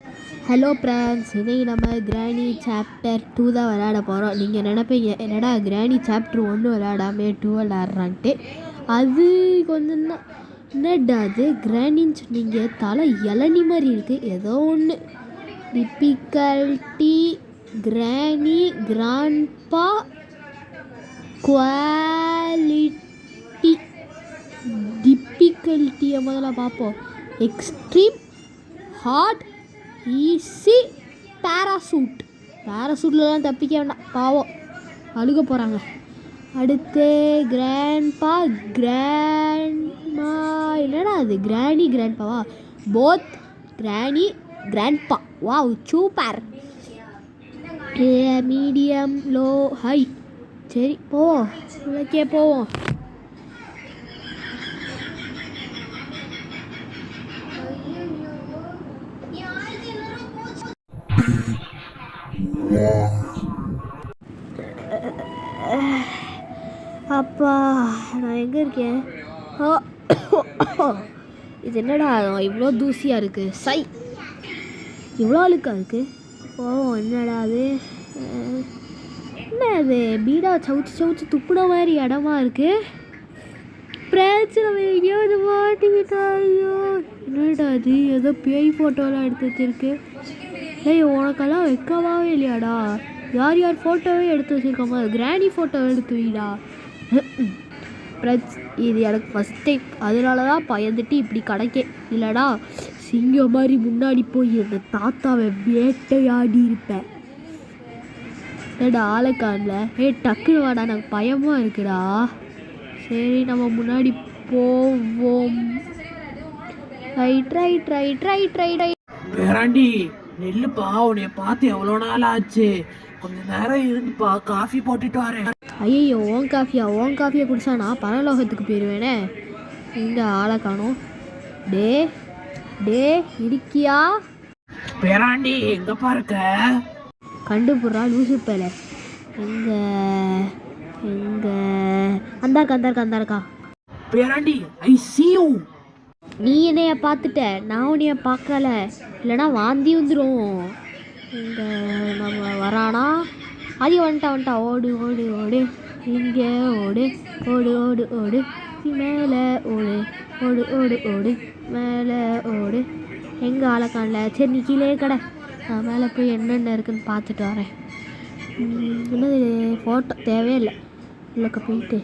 Hello friends, இன்றைக்கி நம்ம கிராணி சாப்டர் 2 தான் விளையாட போகிறோம். நீங்கள் நினைப்பீங்க என்னடா கிராணி சாப்டர் 1 விளையாடாமே 2 விளையாடுறான்ட்டு. அது கொஞ்சம் தான் என்னடா அது கிராணின்னு சொன்னீங்க, தலை இளநி மாதிரி இருக்குது. ஏதோ ஒன்று டிஃபிகல்ட்டி கிராணி கிராண்ட்பா குவாலிட்டி. டிஃபிகல்ட்டியை முதல்ல பார்ப்போம். எக்ஸ்ட்ரீம், ஹார்ட், ஈஸி, பேராசூட்லலாம் தப்பிக்க வேண்டாம், பாவம் அழுக போகிறாங்க. அடுத்து கிராண்ட்பா கிராண்ட்மா. என்னடா அது கிராணி கிராண்ட்பாவா? போத் கிராணி grandpa. Wow super. Medium, low, high. சரி போவோம், இலக்கே போவோம். அப்பா, நான் எங்கே இருக்கேன்? இது என்னடா இவ்வளோ தூசியாக இருக்குது? சை, இவ்வளோ அழுக்காக இருக்குது. என்னடா அது? என்ன அது பீடா சவுச்சு துப்புன மாதிரி இடமா இருக்குது. பிரச்சனை எங்கேயாவது மாட்டிக்கிட்டா? ஐயோ, என்னடா அது? ஏதோ பேய் ஃபோட்டோலாம் எடுத்து வச்சிருக்கு. உனக்கெல்லாம் வைக்கவாவே இல்லையாடா? யார் ஃபோட்டோவே எடுத்து வச்சுருக்காம கிராணி ஃபோட்டோ எடுத்து வீடா. இது எனக்கு ஃபஸ்ட் டைம், அதனால தான் பயந்துட்டு இப்படி கிடைக்கே. இல்லைடா சிங்கம் மாதிரி முன்னாடி போய் அந்த தாத்தாவை வேட்டையாடி இருப்பேன். ஏடா ஆளைக்கானில் டக்குன்னு வாடா, எனக்கு பயமாக இருக்குடா. சரி நம்ம முன்னாடி போவோம். ட்ரை பேராண்டி நெல்லுப்பா, உன்னைய பார்த்து எவ்வளோ நாள் ஆச்சு. கொஞ்ச நேரம் இருந்துப்பா, காஃபி போட்டுட்டு வரேன். ஐயோ, ஓன் காஃபியை குடிச்சா நான் பரலோகத்துக்கு போயிடுவேனே. எங்கே ஆளை காணோம்? டே இருக்கியா? பேராண்டி எங்கப்பா இருக்க? கண்டுபுறா லூசு பேல. எங்க அந்தாருக்கா. பேராண்டி ஐ see you. நீ என்னைய பார்த்துட்ட, நான் உன்னைய பார்க்கல, இல்லைனா வாந்தி வந்துடும். இங்க நம்ம வரானா? அது வந்துட்டா. ஓடு இங்கே ஓடு மேலே ஓடு மேலே ஓடு. எங்கே ஆளை காணல. சரி நீ கீழே கடை, நான் மேலே போய் என்னென்ன இருக்குன்னு பார்த்துட்டு வரேன். என்னது ஃபோட்டோ தேவையில்லை. இல்லைக்க போயிட்டு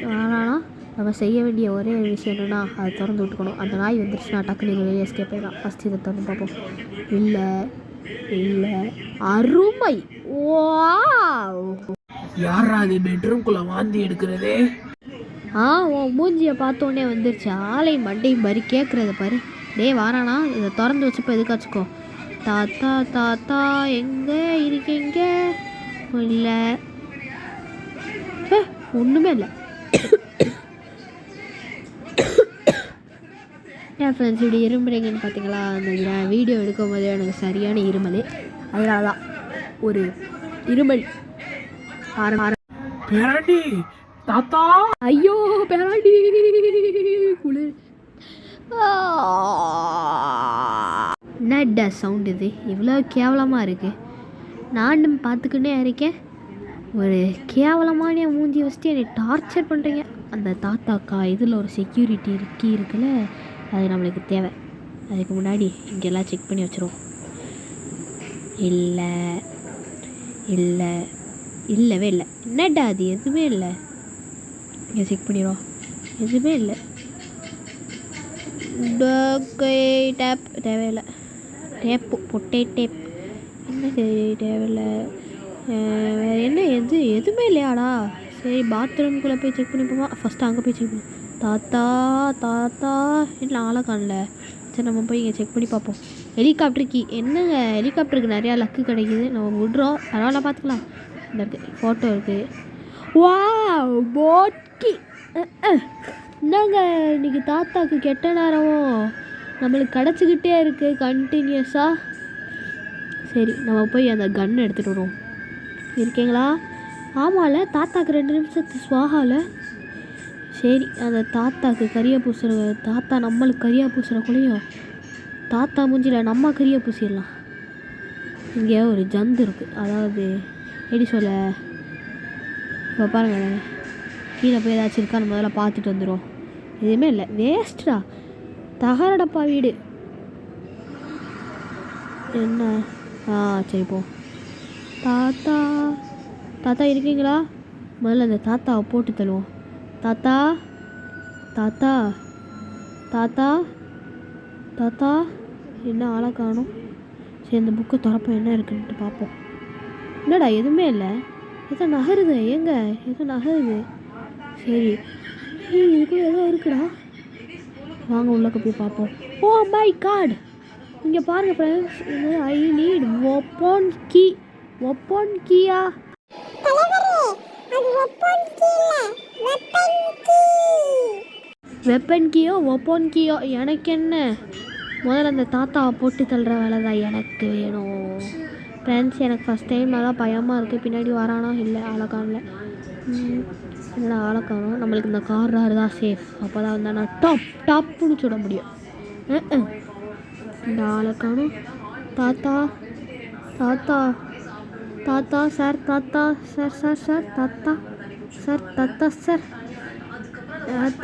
வரானா? நம்ம செய்ய வேண்டிய ஒரே விஷயம் என்னென்னா, அதை திறந்து விட்டுக்கணும். அந்த நாய் வந்துருச்சுன்னா டக்குனு நீங்கள் வெளியே எஸ்கேப் ஆகிடலாம். ஃபஸ்ட்டு இதை திறந்து பார்ப்போம். இல்லை அருமை. யாரா அது பெட்ரூம்குள்ளே வாந்தி எடுக்கிறது? உன் மூஞ்சியை பார்த்தோன்னே வந்துருச்சு. ஆளை மண்டையும் பாரு, கேட்குறத பாரு. வாரானா? இதை திறந்து வச்சுப்போ எதுக்காச்சுக்கோ. தாத்தா எங்கே இருக்கீங்க? இல்லை, ஒன்றுமே இல்லை. என் ஃப்ரெண்ட்ஸ் இப்படி இரும்புறீங்கன்னு பார்த்தீங்களா? அந்த வீடியோ எடுக்கும் போது எனக்கு சரியான இருமல், அதனால தான் ஒரு இருமல் பேராண்டி தாத்தா. ஐயோ பேராண்டி குளிர். என்னடா சவுண்ட் இது? இவ்வளோ கேவலமாக இருக்குது. நானும் பார்த்துக்கிட்டே இருக்கேன். ஒரு கேவலமான மூஞ்சி வச்சுட்டு என்னை டார்ச்சர் பண்ணுறீங்க. அந்த தாத்தாக்கா இதில் ஒரு செக்யூரிட்டி இருக்குல்ல, அது நம்மளுக்கு தேவை. அதுக்கு முன்னாடி இங்கெல்லாம் செக் பண்ணி வச்சுருவோம். இல்லவே இல்லை. என்னடா அது? எதுவுமே இல்லை. இங்கே செக் பண்ணிடுவோம். எதுவுமே இல்லை. டேப் தேவையில்லை. பொட்டை டேப் என்ன தேவையில்லை. வேறு என்ன? எதுவுமே இல்லையாடா? சரி பாத்ரூம்குள்ளே போய் செக் பண்ணி போவோம். ஃபஸ்ட்டு அங்கே போய் செக் பண்ணி. தாத்தா இல்லை ஆளை காணல. சரி நம்ம போய் இங்கே செக் பண்ணி பார்ப்போம். ஹெலிகாப்டருக்கு என்னங்க, ஹெலிகாப்டருக்கு நிறையா லக்கு கிடைக்கிது. நம்ம விட்றோம், பரவாயில்ல பார்த்துக்கலாம். இந்த இருக்குது ஃபோட்டோ இருக்குது. போட்கி. என்னங்க இன்றைக்கி தாத்தாவுக்கு கெட்ட நேரமோ நம்மளுக்கு கிடச்சிக்கிட்டே இருக்குது கண்டினியூஸாக. சரி நம்ம போய் அந்த கன் எடுத்துகிட்டு வருவோம். இருக்கீங்களா? ஆமாம்ல, தாத்தாக்கு 2 நிமிஷத்து சுவாகாவில். சரி அந்த தாத்தாக்கு கரியா பூசுகிற, தாத்தா நம்மளுக்கு கரியா பூசுகிறக்குள்ளேயும் தாத்தா மூஞ்சியில் நம்ம கறியை பூசிடலாம். இங்கே ஒரு ஜந்து இருக்குது, அதாவது எப்படி சொல்ல, இப்போ பாருங்களேன், கீழே போய் ஏதாச்சும் இருக்கான்னு முதல்ல பார்த்துட்டு வந்துடும். எதுவுமே இல்லை, வேஸ்ட்டா. தகரடப்பா வீடு என்ன? சரி போ. தாத்தா தாத்தா இருக்கீங்களா? முதல்ல அந்த தாத்தாவை போட்டு தள்ளுவோம். தாத்தா தாத்தா தாத்தா தாத்தா என்ன ஆளை காணும்? சரி இந்த புக்கை திறப்போம், என்ன இருக்குன்ட்டு பார்ப்போம். என்னடா எதுவுமே இல்லை, எதோ நகருது. ஏங்க எதோ நகருது. சரி இதுக்குள்ள ஏதோ இருக்குடா, வாங்க உள்ளக்க போய் பார்ப்போம். ஓ மை காட், இங்கே பாருங்கள் ஃப்ரெண்ட்ஸ், இது I need weapon key. Weapon கீயா? வெப்பன் கீயோ வெப்பன் கீயோ எனக்கு என்ன, முதல்ல அந்த தாத்தாவை போட்டு தள்ளுற வேலை தான் எனக்கு வேணும். ஃப்ரெண்ட்ஸ் எனக்கு ஃபஸ்ட் டைம் அதான் பயமாக இருக்குது, பின்னாடி வரானா இல்லை ஆளக்கானில். என்னடா ஆளக்கானோம், நம்மளுக்கு இந்த கார் தான் சேஃப். அப்போ தான் வந்தால் நான் டாப்னு சுட முடியும். இந்த ஆளக்கானோம். தாத்தா தாத்தா தாத்தா சார், தாத்தா சார் சார் சார் தாத்தா சார், தாத்தா சார்,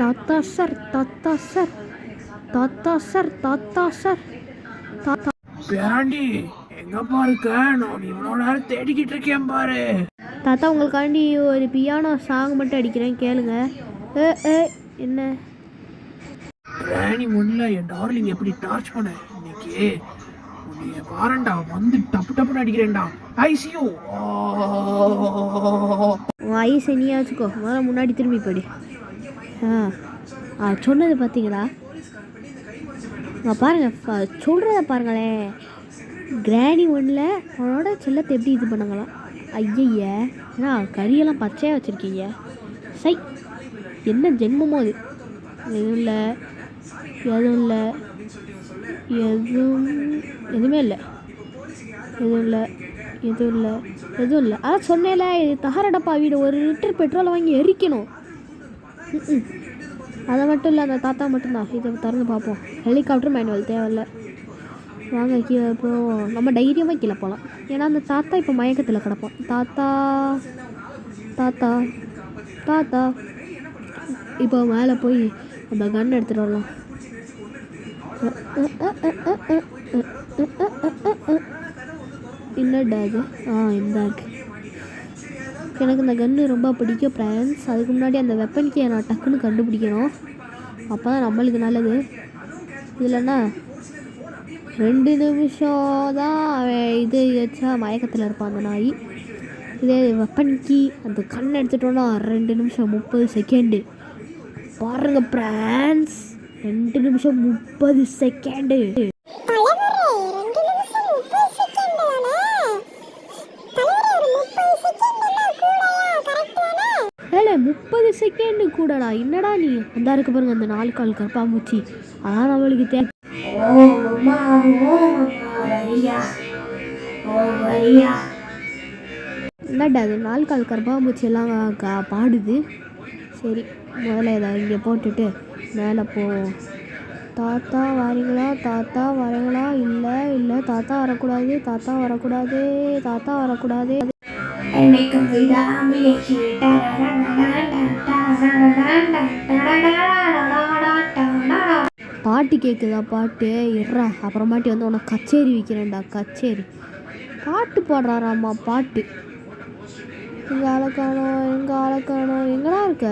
தாத்தா சார், தாத்தா சார், தாத்தா சார், தாத்தா சார், தாத்தா. பேராண்டி எங்கப்பா இருக்க? நான் இவ்வளோ நேரம் தேடிக்கிட்டு இருக்கேன் பாரு. தாத்தா உங்களுக்காண்டி ஒரு பியானோ சாங் மட்டும் அடிக்கிறேன், கேளுங்க. என்ன ராணி முன்ன என் டார்லிங் எப்படி டார்ச் பண்ண இன்னைக்கு பாரண்டா, வந்து டப்பு டப்புன்னு அடிக்கிறேன்டா. ஐசியூ ஐஸ் நீயா வச்சுக்கோ, முதல்ல முன்னாடி திரும்பி போயிடு. சொன்னது பார்த்தீங்களா? பாருங்கள், சொல்கிறத பாருங்களேன். கிராணி ஒன்றில் அவனோட செல்லத்தை எப்படி இது பண்ணாங்களாம். ஐய, ஏன்னா கறியெல்லாம் பச்சையாக வச்சுருக்கீங்க. சை, என்ன ஜென்மமோ அது. எதுவும் இல்லை, எதுவும் இல்லை, எதுவுமே இல்லை, எதுவும் இல்லை, எதுவும் இல்லை, எதுவும் இல்லை. அதான் சொன்னேன்ல, இது தகரடப்பா வீடு. 1 லிட்டர் பெட்ரோலை வாங்கி எரிக்கணும். அதை மட்டும் இல்லை, அந்த தாத்தா மட்டும்தான். இதை திறந்து பார்ப்போம். ஹெலிகாப்டர் மேனுவல் தேவையில்லை. வாங்க கீழே போவோம். நம்ம தைரியமாக கீழே போகலாம், ஏன்னா அந்த தாத்தா இப்போ மயக்கத்தில் கிடப்போம். தாத்தா தாத்தா தாத்தா இப்போ மேலே போய் அந்த கன் எடுத்துகிட்டு வரலாம். என்னடா அது? இந்த இருக்கு. எனக்கு இந்த கன்று ரொம்ப பிடிக்கும் ஃப்ரெண்ட்ஸ். அதுக்கு முன்னாடி அந்த வெப்பனுக்கு நான் டக்குன்னு கண்டுபிடிக்கணும், அப்போ தான் நம்மளுக்கு நல்லது. இல்லைன்னா 2 நிமிஷம் தான் இது வச்சா மயக்கத்தில் இருப்பான் அந்த நாய். இதே வெப்பனுக்கு அந்த கண் எடுத்துட்டோன்னா 2 நிமிஷம் 30 செகண்டு. பாருங்கள் ஃப்ரெண்ட்ஸ், 2 நிமிஷம் 30 செகண்டு. ஏலே 30 செகண்டு கூடடா, என்னடா நீ? அந்த இருக்கு பாருங்க அந்த 4 கால் கற்பாம்பூச்சி, அதான் நம்மளுக்கு தேவை. என்னடா அது 4 கால் கற்பாம்பூச்சி எல்லாம் பாடுது. சரி, முதல்ல இதை இங்கே போட்டுட்டு மேலே போவோம். தாத்தா வரீங்களா? தாத்தா வரீங்களா? இல்லை இல்லை, தாத்தா வரக்கூடாது, தாத்தா வரக்கூடாது, தாத்தா வரக்கூடாது. பாட்டு கேட்குதா? பாட்டு இறா, அப்புறமாட்டி வந்து உனக்கு கச்சேரி வைக்கிறேன்டா, கச்சேரி. பாட்டு பாடுறாராம்மா, பாட்டு. எங்கள் ஆளக்கானோம், எங்கள் ஆளக்கானோம், எங்கடா இருக்க?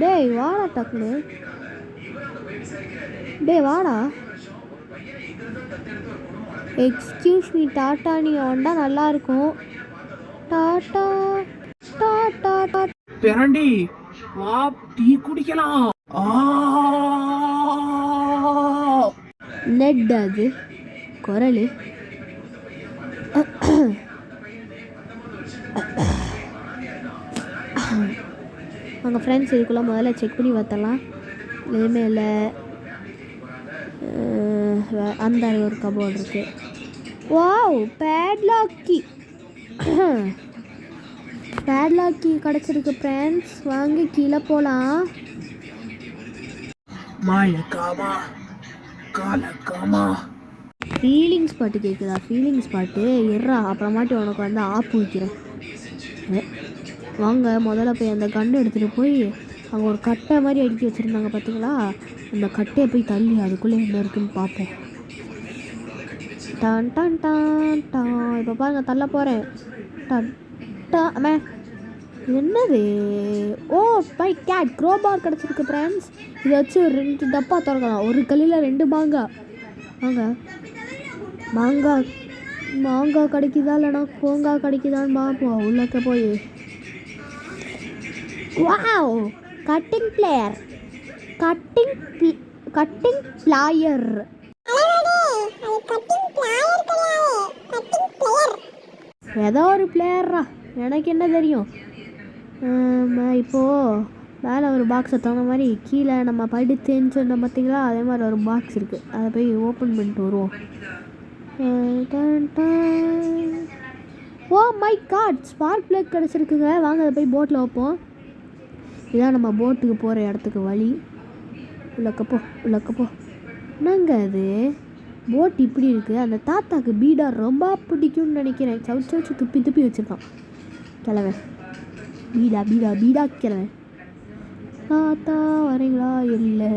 டேய் வாடா டக்குனு, டேய் வாடா. எக்ஸ்கியூஸ் மீ டாட்டா, நீ வந்தா நல்லா இருக்கும். Tata tata tata. பேராண்டி வா, டீ குடிக்கலாம். நெட் அது குரல். அவங்க ஃப்ரெண்ட்ஸ் இதுக்குள்ளே முதல்ல செக் பண்ணி பார்த்தலாம். எதுவுமே இல்லை. அந்த ஒரு கபோர்டு இருக்குது. Wow, padlock key. Padlock key கிடச்சிருக்கு ஃப்ரெண்ட்ஸ். வாங்க கீழே போகலாம். மயக்காமா காலக்காமா ஃபீலிங்ஸ் பாட்டு கேட்குதா? ஃபீலிங்ஸ் பாட்டு எர்றா, அப்புறமாட்டி உனக்கு வந்து ஆப்பு வைக்கிறேன். வாங்க முதல்ல போய் அந்த கன்று எடுத்துகிட்டு போய் அங்கே ஒரு கட்டை மாதிரி அடுக்கி வச்சுருந்தாங்க பார்த்தீங்களா, அந்த கட்டையை போய் தள்ளி அதுக்குள்ளே என்ன இருக்குன்னு பார்ப்போம். டான் டான் டான் டான். இப்போ பாருங்க தள்ள போகிறேன். டன் டான். என்னது? ஓ பை கேட் க்ரோபார் கிடச்சிருக்கு ஃப்ரெண்ட்ஸ். இதை வச்சு 2 டப்பா திறக்கலாம். ஒரு கல்லில் 2 மாங்காய். மாங்காய் கிடைக்குதா இல்லைனா கோங்காய் கிடைக்குதான்னு பார்ப்போம். உள்ளக்க போய் wow cutting plier, cutting plier. ஏதோ ஒரு பிளேயரா, எனக்கு என்ன தெரியும். இப்போது மேலே ஒரு பாக்ஸை தகுந்த மாதிரி கீழே நம்ம படித்தேன்னு சொன்ன பார்த்தீங்களா, அதே மாதிரி ஒரு பாக்ஸ் இருக்குது. அதை போய் ஓப்பன் பண்ணிட்டு வருவோம். Oh my god, spark plug கிடச்சிருக்குங்க. வாங்க அதை போய் போட்டில் வைப்போம். இதான் நம்ம போட்டுக்கு போகிற இடத்துக்கு வழி. உள்ளக்கப்போ. என்னங்க அது போட் இப்படி இருக்குது? அந்த தாத்தாக்கு பீடா ரொம்ப பிடிக்கும்னு நினைக்கிறேன். சவுச்சு துப்பி வச்சுருக்கான் கிழவன். பீடா கிழவன். தாத்தா வரீங்களா? இல்லை.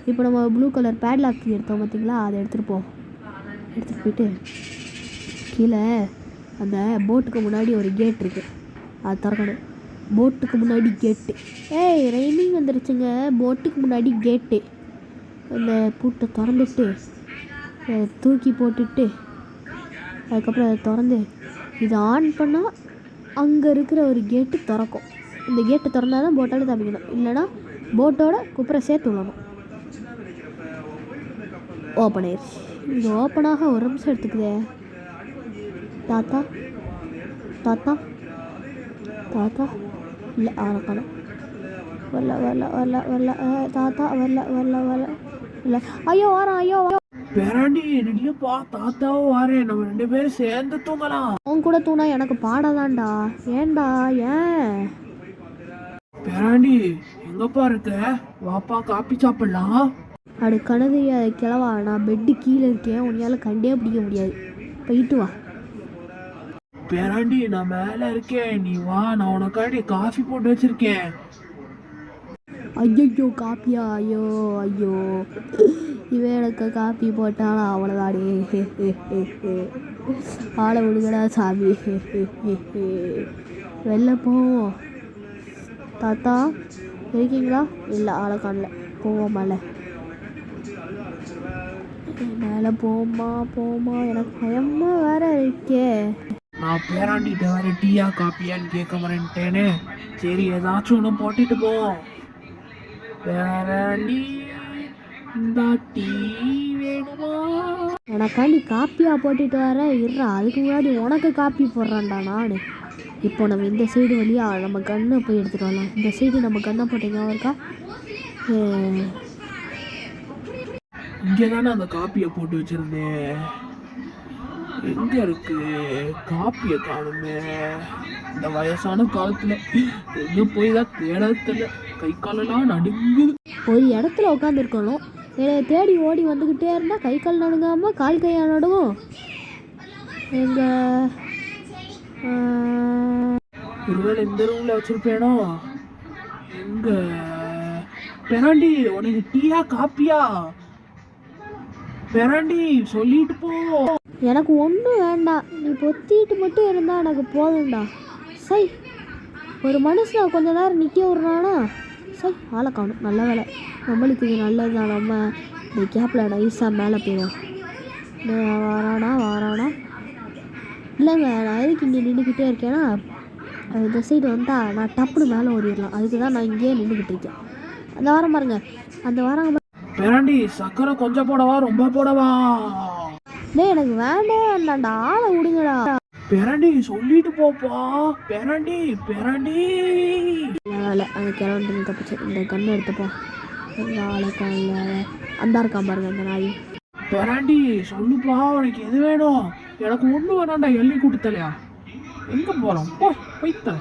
இப்போ நம்ம ப்ளூ கலர் பேட்லாக் எடுத்தோம் பார்த்தீங்களா, அதை எடுத்துகிட்டு போயிட்டு கீழே அந்த போட்டுக்கு முன்னாடி ஒரு கேட் இருக்குது, அது திறக்கணும். போட்டுக்கு முன்னாடி கேட்டு. ரைமிங் வந்துருச்சுங்க. போட்டுக்கு முன்னாடி கேட்டு. அந்த பூட்டை திறந்துட்டு தூக்கி போட்டுட்டு அதுக்கப்புறம் அதை திறந்து இதை ஆன் பண்ணால் அங்கே இருக்கிற ஒரு கேட்டு திறக்கும். இந்த கேட்டு திறந்தால் தான் போட்டால் தப்பிக்கணும், இல்லைனா போட்டோட குப்பரை சேர்த்து விடணும். ஓப்பன் ஆயிடுச்சு. இது ஓப்பனாக ஒரு நிமிஷம் எடுத்துக்குதே. தாத்தா இல்லை ஆரக்காலம் வரல தாத்தா வரல. ஐயோ வரேன். பேராண்டி நில்லுப்பா, தாத்தாவும் வாரேன், நம்ம 2 பேரும் சேர்ந்து தூங்கலாம். உன் கூட தூணா எனக்கு பாடதான்டா. ஏன்டா? ஏன் பேராண்டி எங்கப்பா இருக்க? வாப்பா காப்பி சாப்பிடலாம். அது கனது கிளவா, நான் பெட்டு கீழே இருக்கேன், உன்னையால் கண்டே பிடிக்க முடியாது. போயிட்டு வா. பேராண்டி நான் மேலே இருக்கேன், நீ வா, நான் உனக்காண்டி காஃபி போட்டு வச்சிருக்கேன். ஐயோ காப்பியா? ஐயோ இவன் எனக்கு காப்பி போட்டானா அவ்வளோதாடே. ஆளை விடுங்கடா சாமி. வெளில போவோம். தாத்தா இருக்கீங்களா? இல்லை, ஆளை காணல. போவோம் மேலே போமா. எனக்கு பயமா வேற இருக்கே. நான் பேராண்டிகிட்ட வேற டீயா காப்பியான்னு கேட்க மாட்டேனே. சரி ஏதாச்சும் ஒன்று போட்டுட்டு போ. பேராண்டி இந்த டீ வேணுமா? எனக்காண்டி காப்பியா போட்டுட்டு வர இருறா, அதுக்கு முன்னாடி உனக்கு காப்பி போடுறான்டா நான். இப்போ நம்ம இந்த சைடு வழியாக நம்ம கன்னை போய் எடுத்துகிட்டு வரலாம். இந்த சைடு நம்ம கன்னை போட்டீங்க இருக்கா? இங்கே தானே அந்த காப்பியை போட்டு வச்சிருந்தேன். எங்க இருக்கு காப்பியை? காணுமே. இந்த வயசான காலத்துல எங்க போய் தான் தேடத்துல கை காலெல்லாம் நடுங்குது. ஒரு இடத்துல உட்காந்துருக்கணும், தேடி ஓடி வந்துக்கிட்டே இருந்தால் கை கால் நடுங்காமல் கால் கையா நடுங்கும். எங்க ஒருவேளை இந்த ரூம்ல வச்சிருப்பேனோ? எங்க பேராண்டி உனக்கு டீயா காப்பியா? பேராண்டி சொல்லிட்டு போ. எனக்கு ஒன்றும் வேண்டாம், நீ பொத்திட்டு மட்டும் இருந்தால் எனக்கு போதும்டா. சை, ஒரு மனுஷனை கொஞ்ச நேரம் நிற்க விட்றானா? சை, ஆளை காணும். நல்ல வேலை, நம்மளுக்கு இது நல்லது தான். நம்ம இந்த கேப்பில் நைஸாக மேலே போயிடுவோம். வாரானா இல்லைங்க, நான் எதுக்கு இங்கே நின்றுக்கிட்டே இருக்கேன்னா, இந்த சைடு வந்தால் நான் டப்புன்னு மேலே ஓடிடலாம். அதுக்கு தான் நான் இங்கேயே நின்றுக்கிட்டு இருக்கேன். அந்த வாரம் பாருங்க, அந்த வாரம். பேராண்டி சக்கரை கொஞ்சம் போடவா ரொம்ப போடவா? எனக்கு வேண்டாம்டா, ஆளை விடுங்கடா. பேராண்டி சொல்லிட்டு போப்பா. பேராண்டி வேலை அந்த கிளம்பி தப்பிச்சு இந்த கண்ணை எடுத்துப்போ. எங்கள் ஆளுக்கால அந்த இருக்கான் பாருங்க அந்த நாய். பேராண்டி சொல்லுப்பா, உனக்கு எது வேணும்? எனக்கு ஒன்று வேணாண்டா, எள்ளி கொடுத்தலையா? எங்கே போகலாம்? போய்த்த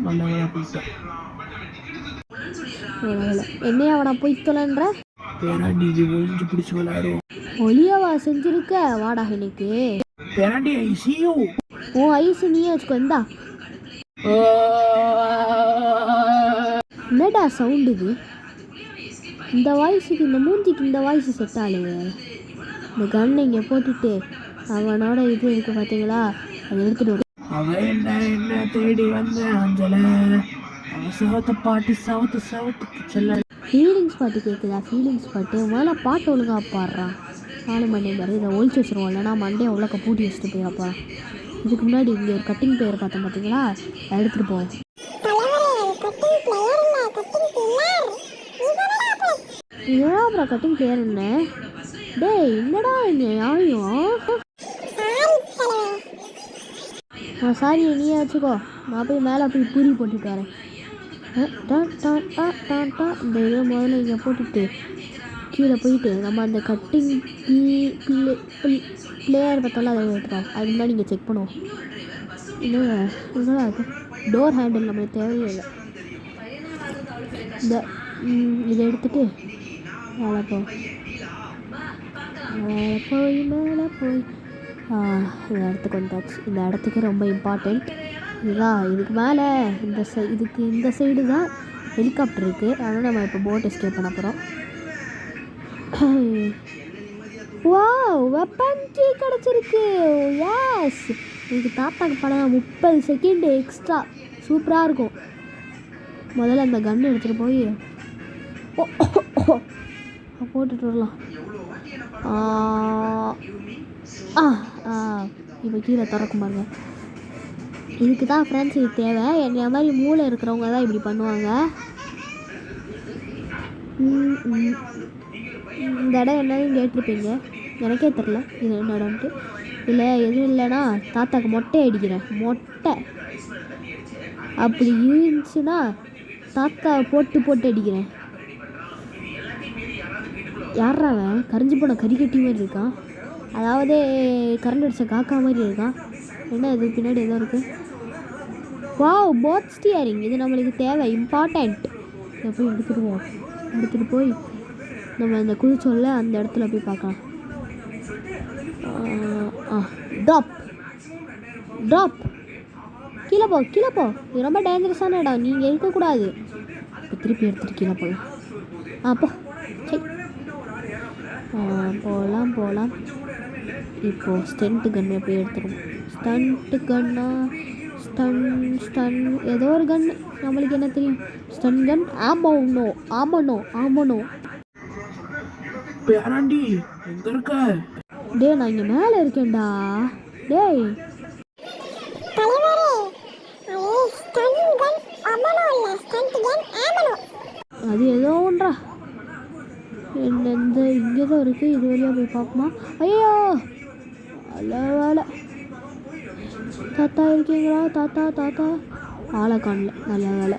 நல்ல வேலை போய்த்தேன். என்னையா அவனை போய் தொலைன்ற? பேராண்டி இது ஒழிஞ்சு பிடிச்சி விளையாடுவோம். ஒளியவா செஞ்சிருக்க? வாடா இன்னைக்கு. பேராண்டி ஐ see you. ஓ ஐஸ் நீயே வச்சுக்கோ. இந்தா. என்னடா சவுண்டு இது? இந்த வாய்ஸுக்கு இந்த மூஞ்சிக்கு இந்த வாய்ஸ் செட் ஆகலையே. இந்த கன்னை இங்கே போட்டுட்டு அவனோட இது இருக்குது பார்த்தீங்களா, அதை எடுத்துகிட்டு அவன் என்ன தேடி வந்தேன் அஞ்சல சவத்த பாட்டு சவத்துக்கு செல்ல. ஃபீலிங்ஸ் பாட்டு கேட்குதா? ஃபீலிங்ஸ் பாட்டு மேலே பாட்டு ஒழுங்கா பாடுறான். 4 மணி மாதிரி இதை ஒழிச்சு வச்சுருவோம், இல்லைனா மண்டே அவ்வளோக்கா பூட்டி வச்சுட்டு போய் இதுக்கு முன்னாடி இங்கே ஒரு கட்டிங் பிளேயர் பார்த்தோம் பார்த்தீங்களா, அதை எடுத்துகிட்டு போவோம். என்னடா அப்புறம் கட்டிங் பிளேயர் என்ன? டேய் என்னடா இங்கே யாரையும் சாரி நீயே வச்சுக்கோ. நான் போய் மேலே போய் பூரி போட்டுட்டு வரேன். இந்த இதை முதல்ல இங்கே போட்டுட்டு கீழே போயிட்டு நம்ம அந்த கட்டிங் பிளேயர் பார்த்தாலும் அதை எடுத்துட்டோம். அதுக்கு முன்னாடி நீங்கள் செக் பண்ணுவோம். என்னடா இருக்கும் டோர் ஹேண்டில் நம்மளுக்கு தேவையில்லை. இந்த இதை எடுத்துகிட்டு மேலே போய் இந்த இடத்துக்கு வந்தாச்சு. இந்த இடத்துக்கு ரொம்ப இம்பார்ட்டண்ட் இதுதான். இதுக்கு மேலே இந்த சைடு தான் ஹெலிகாப்டர் இருக்குது. அதனால் நம்ம இப்போ போட் எஸ்கேப் பண்ண போகிறோம். வாவ் வெப்பன் கீ கிடச்சிருக்கு. யாஸ் இதுக்கு தாத்தாக்கு படம் 30 செகண்ட் எக்ஸ்ட்ரா சூப்பராக இருக்கும். முதல்ல அந்த கன்று எடுத்துகிட்டு போய் போட்டுட்டு வரலாம். இப்போ கீழே திறக்கும் பாருங்க. இதுக்கு தான் ஃப்ரெண்ட்ஸ் இது தேவை. என்னைய மாதிரி மூளை இருக்கிறவங்க தான் இப்படி பண்ணுவாங்க. இந்த இடம் என்னன்னு கேட்டிருப்பீங்க, எனக்கே தெரில இது என்ன இடம்ட்டு. இல்லை எதுவும் இல்லைன்னா தாத்தாக்கு மொட்டை அடிக்கிறேன். மொட்டை அப்படி இருந்துச்சுன்னா தாத்தா போட்டு அடிக்கிறேன். யாராவன் கரிஞ்சு போன கறிக்கட்டி மாதிரி இருக்கான், அதாவது கரண்ட் அடித்த காக்கா மாதிரி இருக்கான். என்ன இது பின்னாடி எதோ இருக்குது? வாவ் போட் ஸ்டியரிங், இது நம்மளுக்கு தேவை, இம்பார்ட்டண்ட். இதை போய் எடுத்துகிட்டு போய் நம்ம அந்த குதிச்சொல்ல அந்த இடத்துல போய் பார்க்கலாம். ட்ராப் கீழே போ. இது ரொம்ப டேஞ்சரஸான இடம், நீங்கள் இருக்கக்கூடாது. இப்போ திருப்பி எடுத்துகிட்டு கீழே போகலாம். அப்போ சரி போகலாம். இப்போது ஸ்டண்ட் கன்று போய் எடுத்துருவோம். ஸ்டண்ட்டு கன்னா ஸ்டன் ஏதோ ஒரு கன், நம்மளுக்கு என்ன தெரியும்? Stun gun. ஆமாண்ணோ. பேராண்டி எங்க இருக்க? டேய் நான் இங்கே மேலே இருக்கேன்டா. டேய் அது ஏதோ ஒன்றா என்ன இங்கே தான் இருக்குது. இது வழியாக போய் பார்ப்போமா? ஐயோ அல்ல வேலை. தாத்தா இருக்கீங்களா? தாத்தா ஆளை காணல. நல்ல வேலை.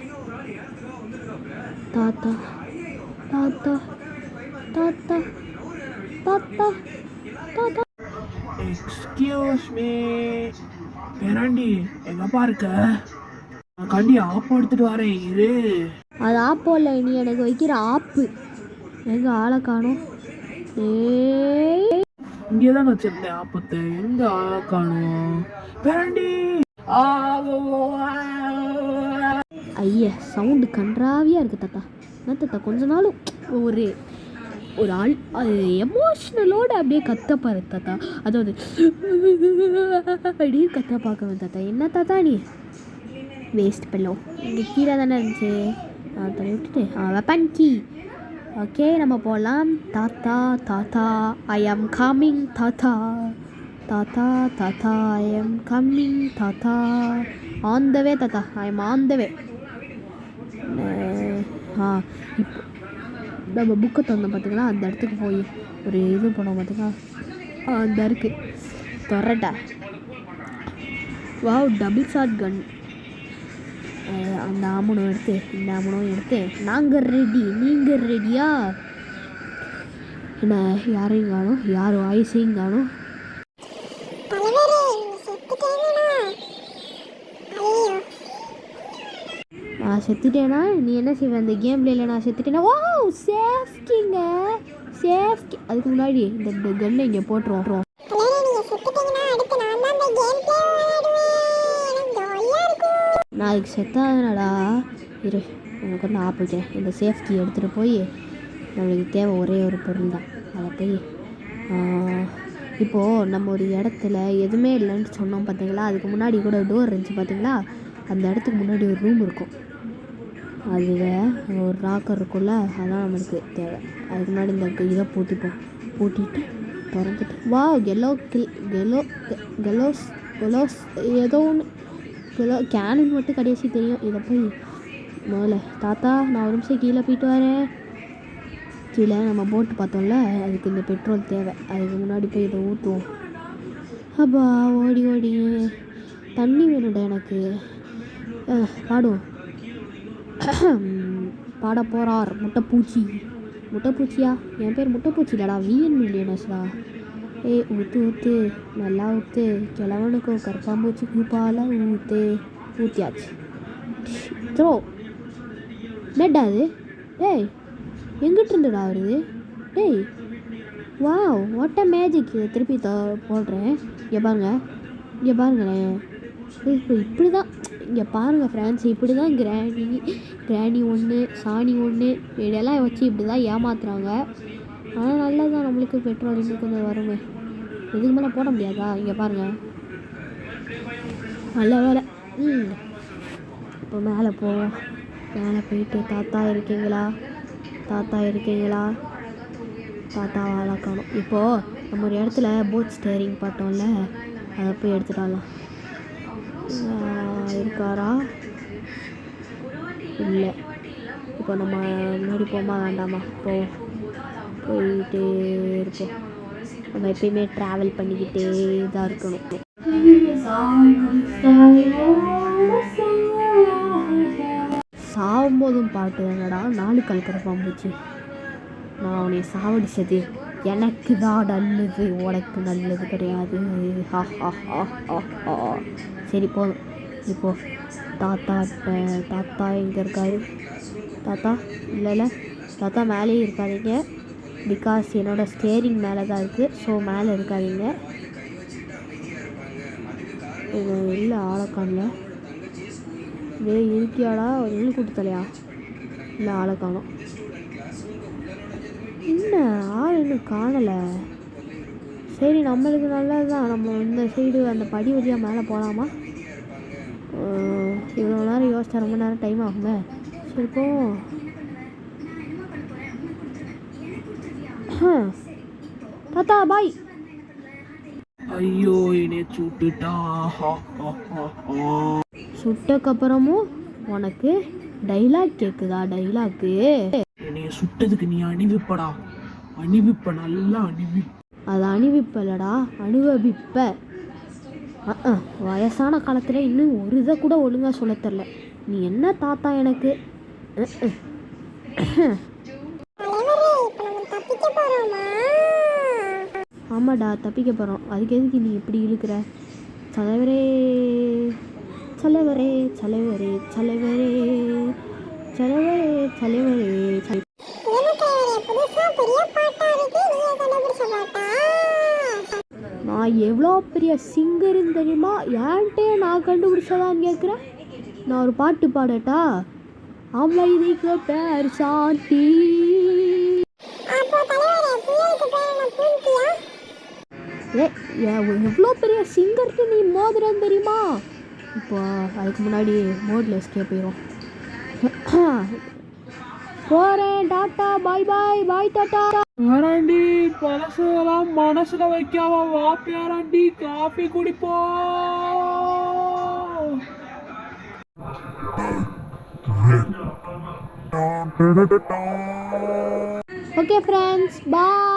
தாத்தா எக்ஸ்கியூஸ் மீ பேராண்டி எங்கப்பா இருக்க? நான் கண்டி ஆப்பு எடுத்துட்டு வரேன் இரு. அது ஆப்போ இல்லை, நீ எனக்கு வைக்கிற ஆப்பு. எங்க ஆளை காணும்? இங்கே தான் வச்சிருந்தேன் ஆப்பத்தை, எங்க ஆளை காணும்? பேராண்டி ஐயா சவுண்டு கன்றாவியாக இருக்குது தாத்தா. என்ன தாத்தா கொஞ்ச நாளும் ஒரு ஆள் எமோஷ்னலோடு அப்படியே கத்தப்பாரு தாத்தா. அதாவது அப்படியே கத்த பார்க்கணும் தாத்தா. என்ன தாத்தா நீ வேஸ்ட் பண்ணோம். இங்கே கீழே தானே இருந்துச்சு, தலை விட்டுட்டு வெப்பன் கீ. ஓகே நம்ம போகலாம். தாத்தா ஐ ஆம் கம்மிங். தாத்தா ஐ ஆம் கம்மிங். தாத்தா ஆன் த வே. தாத்தா ஐ எம் ஆன் த வே. இப்போ நம்ம புக்கை தந்தோம் பார்த்தீங்களா, அந்த இடத்துக்கு போய் ஒரு இது பண்ணோம் பார்த்தீங்களா, அந்த இருக்குது தொரட்டா. Wow double shot gun. அந்த ஆமனும் எடுத்து இந்த ஆமனும் எடுத்து நாங்கள் ரெடி, நீங்கள் ரெடியா? என்ன யாரையும் காணும், யார் வாய்ஸையும் காணும். நான் செத்துட்டேனா? நீ என்ன செய்வேன் இந்த கேம்ல? இல்லை நான் செத்துட்டேனா? ஓ சேஃப்டி. அதுக்கு முன்னாடி இந்த கன்னை இங்கே போட்டுருவோம். நான் அதுக்கு செத்தாதனடா. இரு, உனக்கு வந்து ஆப்பிக்கிறேன். இந்த சேஃப்டி எடுத்துகிட்டு போய் நம்மளுக்கு தேவை ஒரே ஒரு பொருள் தான். அதை போய் இப்போது நம்ம ஒரு இடத்துல எதுவுமே இல்லைன்னு சொன்னோம் பார்த்தீங்களா, அதுக்கு முன்னாடி கூட டோர் இருந்துச்சு பார்த்தீங்களா, அந்த இடத்துக்கு முன்னாடி ஒரு ரூம் இருக்கும். அதில் ஒரு ராக்கர் இருக்குல்ல, அதான் நம்மளுக்கு தேவை. அதுக்கு முன்னாடி இந்த இதை பூட்டிட்டு திறந்துட்டு வா. கெலோஸ் ஏதோ ஒன்று கேனன் மட்டும் கடைசி தெரியும். இதை போய் முதல்ல தாத்தா நான் ஒரு நிமிஷம் கீழே போயிட்டு வரேன். கீழே நம்ம போட்டு பார்த்தோம்ல, அதுக்கு இந்த பெட்ரோல் தேவை. அதுக்கு முன்னாடி போய் இதை ஊற்றுவோம். அப்பா ஓடி தண்ணி வேணும்டா எனக்கு. பாடுவோம். பாட போகிறார் முட்டைப்பூச்சியா? என் பேர் முட்டைப்பூச்சிலடா, விஎன் மில்லியனர்ஸ்டா. ஊற்று நல்லா ஊற்று. கிழவனுக்கும் கற்பாம்பூச்சிக்கு பால ஊற்றியாச்சு. த்ரோ நெட்டா அது? டேய் எங்கிட்டு இருந்துடா வருது? டேய் வாவ் வாட் அ மேஜிக். இதை திருப்பி போடுறேன். இங்கே பாருங்களேன். இப்போ இப்படி தான் இங்கே பாருங்கள் ஃப்ரெண்ட்ஸ், இப்படி தான் கிராணி ஒன்று சாணி ஒன்று இதெல்லாம் வச்சு இப்படி தான் ஏமாத்துறாங்க. ஆனால் நல்லதான், நம்மளுக்கு பெட்ரோல் இன்னும் கொஞ்சம் வருங்க. இதுக்கு மேலே போட முடியாதா? இங்கே பாருங்கள், நல்ல வேலை. இப்போ மேலே போவோம். மேலே போயிட்டு தாத்தா இருக்கீங்களா? தாத்தாவை வளர்க்கணும். இப்போது நம்ம ஒரு இடத்துல போட் ஸ்டேரிங் பார்த்தோம்ல, அதை போய் எடுத்துட்டாலாம். இருக்காரா? இல்லை. இப்போ நம்ம முன்னாடி போமா வேண்டாமா? போயிட்டே இருப்போம். நம்ம எப்பயுமே ட்ராவல் பண்ணிக்கிட்டே தான் இருக்கணும். சாகும்போதும் பாட்டு என்னடா, 4 கால் கரப்பாம்பூச்சி. நான் உன்னை சாவடிச்சது எனக்கு தான் நல்லது, உனக்கு நல்லது கிடையாது. சரி போதும். இப்போ தாத்தா எங்கே இருக்காரு? தாத்தா இல்லை தாத்தா மேலேயே இருக்காதீங்க. பிகாஸ் என்னோடய ஸ்டேரிங் மேலே தான் இருக்குது. ஸோ மேலே இருக்காதீங்க. இது இல்லை ஆளக்கானில். இதே இருக்கியாடா? ஒரு எள் கொடுத்தலையா? இல்லை ஆளை காணோம். என்ன ஆள் இன்னும் காணலை. சரி நம்மளுக்கு நல்லது தான். நம்ம இந்த சைடு அந்த படி வழியாக மேலே போகலாமா? இவ்வளோ நேரம் யோசிச்சா ரொம்ப நேரம் டைம் ஆகுமே. சரி போவோம். தாத்தா பாய். ஐயோ என்னை சுட்டுட்டா. சுட்டக்கப்புறமும் உனக்கு டைலாக் கேட்குதா? டைலாக்கு என்னைய சுட்டதுக்கு நீ அணிவிப்படா. அணிவிப்ப, நல்லா அணிவிப்ப. அது அணிவிப்பலடா, அனுபவிப்ப. வயசான காலத்தில் இன்னும் ஒரு இதை கூட ஒழுங்காக சொல்ல தெரில. நீ என்ன தாத்தா எனக்கு? ஆமாடா தப்பிக்க போகிறோம். அதுக்கு எதுக்கு நீ இப்படி இழுக்கிற? தலைவரே தலைவரே தலைவரே தலைவரே தலைவரே தலைவரே. நான் எவ்வளோ பெரிய சிங்கர்னு தெரியுமா? ஏன்ட்டே நான் கண்டுபிடிச்சதான்னு கேட்குறேன். நான் ஒரு பாட்டு பாடட்டா? அமைதிக்கு பேர் சாந்தி. எவ்வளோ பெரிய சிங்கர்ட்டு நீ மோதுறன்னு தெரியுமா? இப்போ அதுக்கு முன்னாடி மோடில் எஸ்கேப் போயிடும். போகிறேன். டாட்டா பாய் பாய் பாய் டாட்டா. யாராண்டி பழசெல்லாம் மனசுல வைக்காம வாப்பியாராண்டி காஃபி குடிப்போம். Okay friends bye.